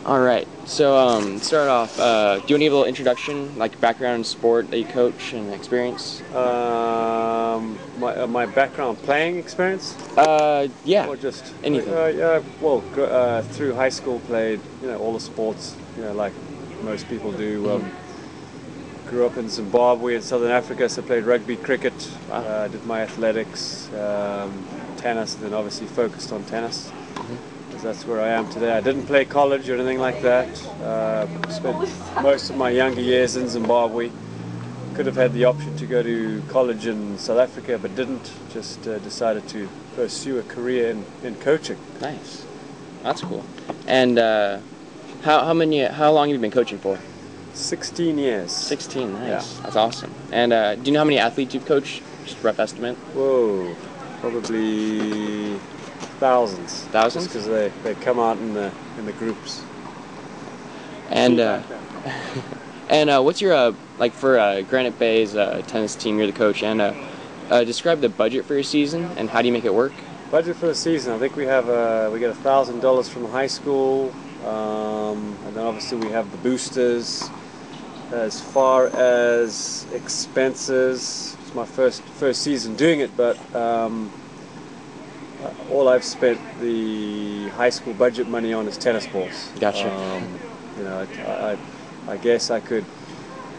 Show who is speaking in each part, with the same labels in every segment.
Speaker 1: All right. So, start off. Do you want to give a little introduction, like background in sport that you coach and experience?
Speaker 2: My background playing experience,
Speaker 1: Yeah.
Speaker 2: or just
Speaker 1: Anything.
Speaker 2: yeah. Well, through high school played all the sports like most people do. Grew up in Zimbabwe in Southern Africa, so played rugby, cricket.
Speaker 1: Wow.
Speaker 2: Did my athletics, tennis, and then obviously focused on tennis. Because that's where I am today. I didn't play college or anything like that. Spent most of my younger years in Zimbabwe. Could have had the option to go to college in South Africa, but didn't. Just decided to pursue a career in coaching.
Speaker 1: Nice. That's cool. And how long have you been coaching for?
Speaker 2: 16 years.
Speaker 1: 16. Nice.
Speaker 2: Yeah.
Speaker 1: That's awesome. And do you know how many athletes you've coached? Just rough estimate.
Speaker 2: Whoa, probably thousands.
Speaker 1: Thousands?
Speaker 2: Just because they come out in the groups.
Speaker 1: And what's your like for Granite Bay's tennis team? You're the coach, and describe the budget for your season and how do you make it work?
Speaker 2: Budget for the season, I think we get $1,000 from the high school, and then obviously we have the boosters. As far as expenses, it's my first season doing it, but all I've spent the high school budget money on is tennis balls.
Speaker 1: Gotcha.
Speaker 2: I guess I could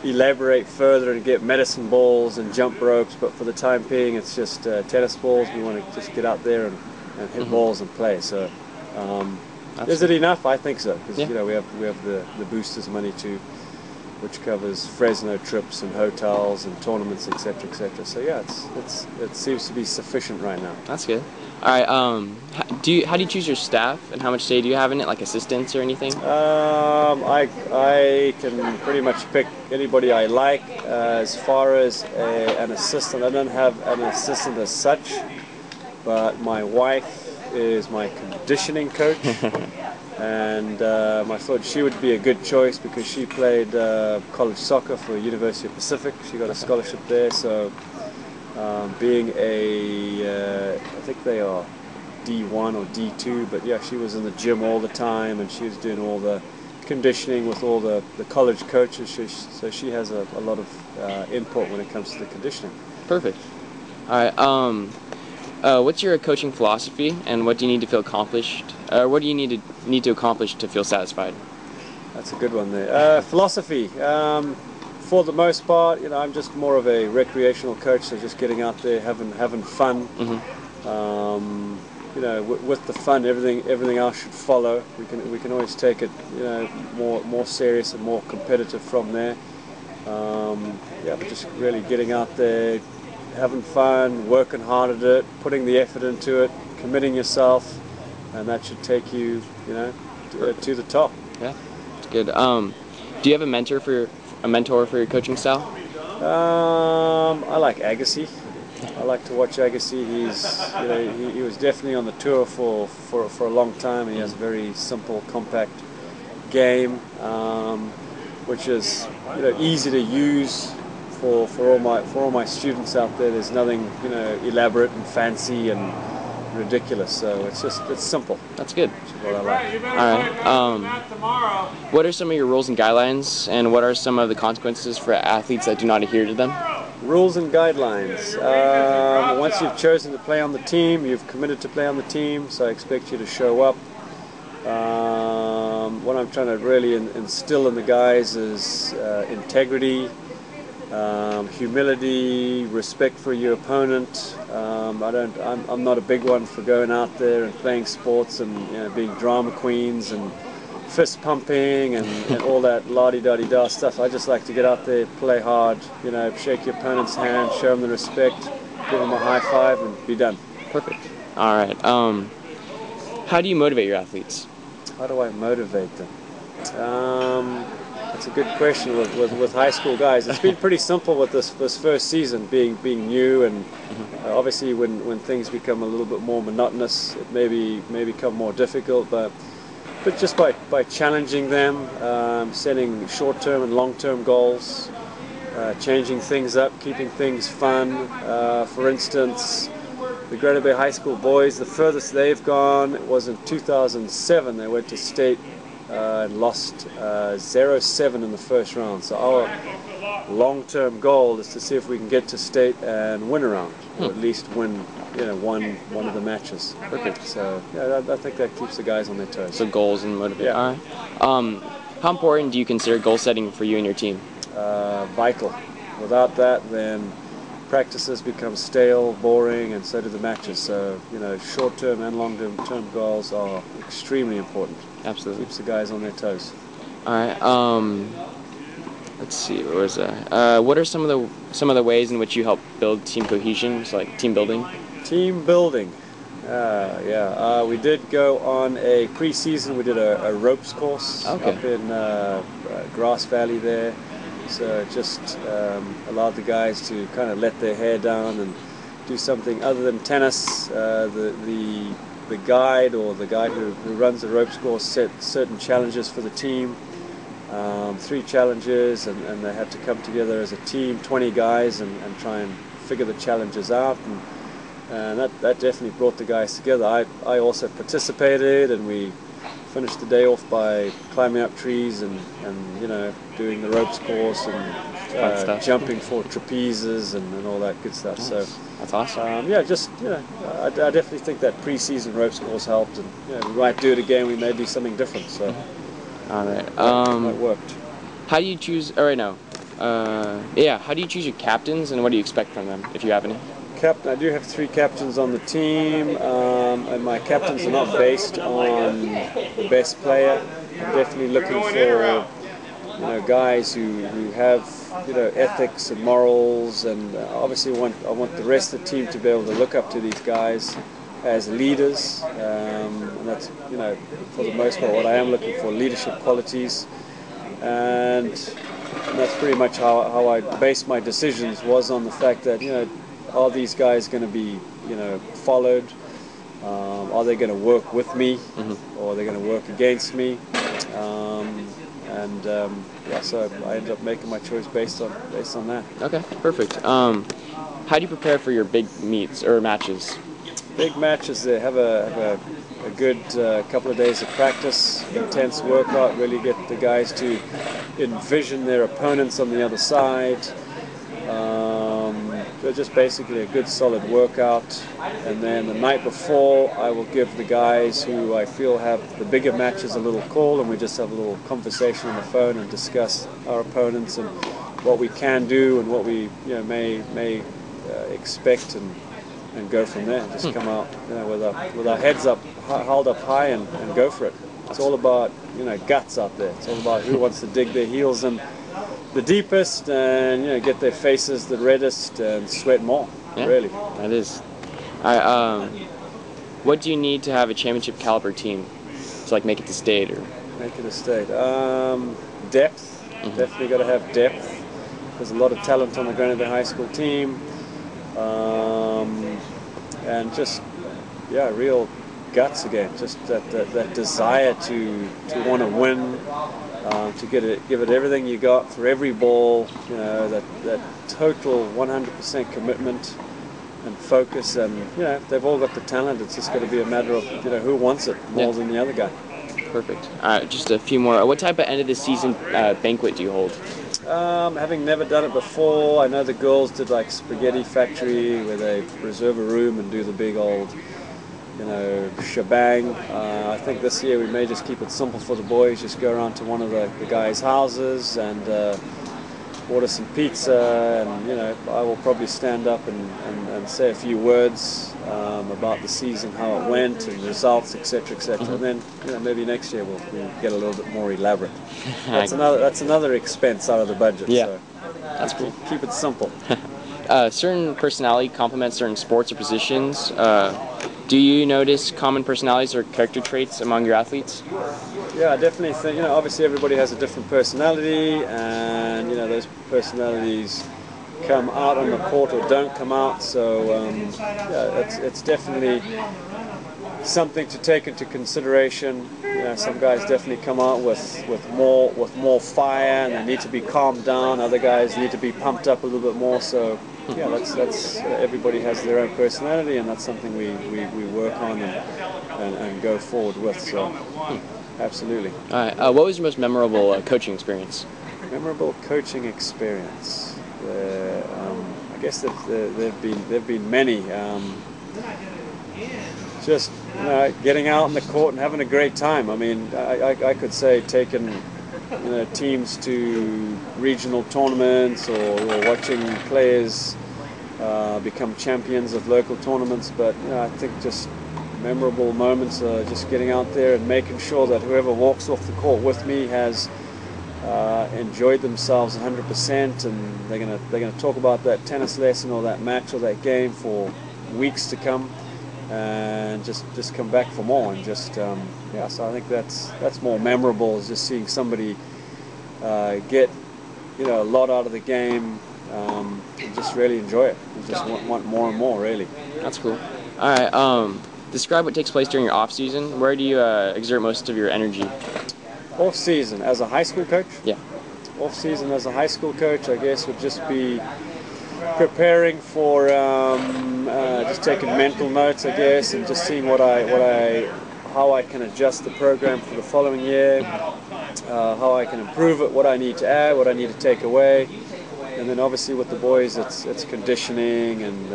Speaker 2: elaborate further and get medicine balls and jump ropes, but for the time being, it's just tennis balls. We want to just get out there and hit balls and play. So, is it enough? I think so, because we have the boosters money too, which covers Fresno trips and hotels and tournaments, etc., etc. So yeah, it seems to be sufficient right now.
Speaker 1: That's good. All right. How do you choose your staff, and how much say do you have in it, like assistants or anything?
Speaker 2: I can pretty much pick anybody I like. As far as an assistant, I don't have an assistant as such, but my wife is my conditioning coach. And I thought she would be a good choice because she played college soccer for University of Pacific. She got a scholarship there, so being I think they are D1 or D2, but yeah, she was in the gym all the time and she was doing all the conditioning with all the college coaches, so she has a lot of input when it comes to the conditioning.
Speaker 1: Perfect. All right. What's your coaching philosophy, and what do you need to feel accomplished? What do you need to accomplish to feel satisfied?
Speaker 2: That's a good one there. Philosophy. For the most part, I'm just more of a recreational coach, so just getting out there, having fun. With the fun, everything else should follow. We can always take it, more serious and more competitive from there. But just really getting out there, having fun, working hard at it, putting the effort into it, committing yourself, and that should take you, to the top.
Speaker 1: Yeah, that's good. Do you have a mentor for your coaching style?
Speaker 2: I like Agassi. I like to watch Agassi. He was definitely on the tour for a long time. He has a very simple, compact game, which is easy to use for all my students out there. There's nothing elaborate and fancy and ridiculous. So it's simple.
Speaker 1: That's good.
Speaker 2: Which is what I like.
Speaker 1: All right. What are some of your rules and guidelines, and what are some of the consequences for athletes that do not adhere to them?
Speaker 2: Rules and guidelines. Once you've chosen to play on the team, you've committed to play on the team, so I expect you to show up. What I'm trying to really instill in the guys is integrity, humility, respect for your opponent. I'm not a big one for going out there and playing sports and being drama queens and fist pumping and all that la-di-da-di-da stuff. I just like to get out there, play hard, shake your opponent's hand, show them the respect, give them a high five, and be done.
Speaker 1: Perfect. All right. How do you motivate your athletes?
Speaker 2: How do I motivate them? That's a good question with high school guys. It's been pretty simple with this first season being new, and obviously when things become a little bit more monotonous, it may become more difficult, but just by challenging them, setting short-term and long-term goals, changing things up, keeping things fun. For instance, the Granite Bay High School boys, the furthest they've gone was in 2007. They went to state and lost 0-7 in the first round. So our long-term goal is to see if we can get to state and win a round, or at least win, one of the matches.
Speaker 1: Perfect.
Speaker 2: So yeah, I think that keeps the guys on their toes.
Speaker 1: So goals and motivation.
Speaker 2: Yeah.
Speaker 1: All right. How important do you consider goal setting for you and your team?
Speaker 2: Vital. Without that, then practices become stale, boring, and so do the matches. So, short-term and long-term goals are extremely important.
Speaker 1: Absolutely.
Speaker 2: Keeps the guys on their toes.
Speaker 1: All right. Let's see. Where was that? What are some of the ways in which you help build team cohesion? So like team building.
Speaker 2: Team building. We did go on a pre-season. We did a ropes course up in Grass Valley there. So it just allowed the guys to kind of let their hair down and do something other than tennis. The guide or the guy who runs the ropes course set certain challenges for the team. 3 challenges, and they had to come together as a team, 20 guys, and try and figure the challenges out. And that definitely brought the guys together. I also participated, and we finished the day off by climbing up trees and doing the ropes course and jumping for trapezes and all that good stuff.
Speaker 1: Nice.
Speaker 2: So
Speaker 1: that's awesome.
Speaker 2: I definitely think that pre-season ropes course helped, and we might do it again. We may do something different. So
Speaker 1: all right,
Speaker 2: that worked.
Speaker 1: How do you choose? All right, no. How do you choose your captains, and what do you expect from them, if you have any?
Speaker 2: I do have 3 captains on the team, and my captains are not based on the best player. I'm definitely looking for guys who have ethics and morals, and obviously I want the rest of the team to be able to look up to these guys as leaders, and that's for the most part what I am looking for, leadership qualities, and that's pretty much how I based my decisions, was on the fact that are these guys going to be, followed? Are they going to work with me, or are they going to work against me? So I ended up making my choice based on that.
Speaker 1: Okay, perfect. How do you prepare for your big meets or matches?
Speaker 2: Big matches, they have a good couple of days of practice, intense workout, really get the guys to envision their opponents on the other side. Just basically a good solid workout, and then the night before I will give the guys who I feel have the bigger matches a little call, and we just have a little conversation on the phone and discuss our opponents and what we can do and what we may expect, and go from there. Just come out with our heads up, held up high, and go for it. It's all about guts out there. It's all about who wants to dig their heels in the deepest, and get their faces the reddest and sweat more.
Speaker 1: Yeah,
Speaker 2: really.
Speaker 1: That is. What do you need to have a championship caliber team to make it to state or
Speaker 2: make it a state? Depth. Definitely got to have depth. There's a lot of talent on the Granite Bay High School team, and just real guts again. Just that desire to want to win. To give it everything you got for every ball, that total 100% commitment and focus, and they've all got the talent. It's just got to be a matter of who wants it more than the other guy.
Speaker 1: Perfect. Just a few more. What type of end of the season banquet do you hold?
Speaker 2: Having never done it before, I know the girls did Spaghetti Factory, where they reserve a room and do the big old shebang. I think this year we may just keep it simple for the boys, just go around to one of the guys' houses and order some pizza, and I will probably stand up and say a few words about the season, how it went and results, etc., etc. And then maybe next year we'll get a little bit more elaborate. That's another expense out of the budget.
Speaker 1: Yeah,
Speaker 2: so
Speaker 1: that's cool.
Speaker 2: Keep it simple.
Speaker 1: Certain personality complements certain sports or positions. Do you notice common personalities or character traits among your athletes?
Speaker 2: Yeah, I definitely think, obviously everybody has a different personality, and, those personalities come out on the court or don't come out, so, it's definitely something to take into consideration. Some guys definitely come out with more fire, and they need to be calmed down. Other guys need to be pumped up a little bit more, so that's everybody has their own personality, and that's something we work on and go forward with. So absolutely.
Speaker 1: All right. What was your most memorable coaching experience?
Speaker 2: Memorable coaching experience. I guess there've been many. Just getting out in the court and having a great time. I mean, I could say taking teams to regional tournaments or watching players become champions of local tournaments. But I think just memorable moments are just getting out there and making sure that whoever walks off the court with me has enjoyed themselves 100%, and they're gonna talk about that tennis lesson or that match or that game for weeks to come, and just come back for more, and just so I think that's more memorable, is just seeing somebody get a lot out of the game, and just really enjoy it, and just want more and more, really.
Speaker 1: That's cool. All right. Describe what takes place during your off season. Where do you exert most of your energy?
Speaker 2: Off season as a high school coach?
Speaker 1: Yeah.
Speaker 2: Off season as a high school coach, I guess, would just be preparing for just taking mental notes, I guess, and just seeing how I can adjust the program for the following year, how I can improve it, what I need to add, what I need to take away, and then obviously with the boys, it's conditioning and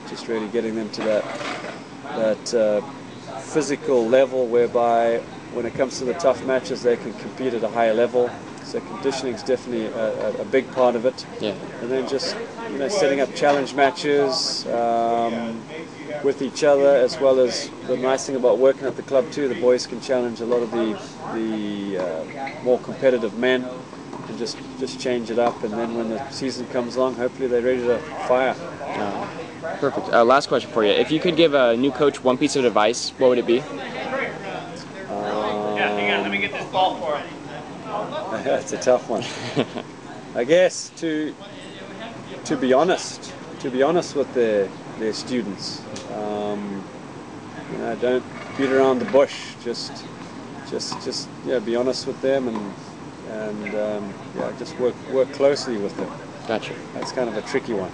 Speaker 2: just really getting them to that physical level whereby when it comes to the tough matches, they can compete at a higher level. So conditioning is definitely a big part of it.
Speaker 1: Yeah.
Speaker 2: And then just setting up challenge matches with each other, as well as the nice thing about working at the club too. The boys can challenge a lot of the more competitive men, and just change it up. And then when the season comes along, hopefully they're ready to fire.
Speaker 1: Perfect. Last question for you. If you could give a new coach one piece of advice, what would it be?
Speaker 3: Hang on, let me get this ball for him.
Speaker 2: That's a tough one. I guess to be honest with their students. Don't beat around the bush. Just be honest with them, and just work closely with them.
Speaker 1: Gotcha.
Speaker 2: That's kind of a tricky one.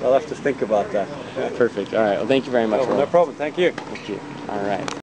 Speaker 2: I'll have to think about that.
Speaker 1: Perfect. All right. Well, thank you very much.
Speaker 2: No problem. Thank you.
Speaker 1: Thank you. All right.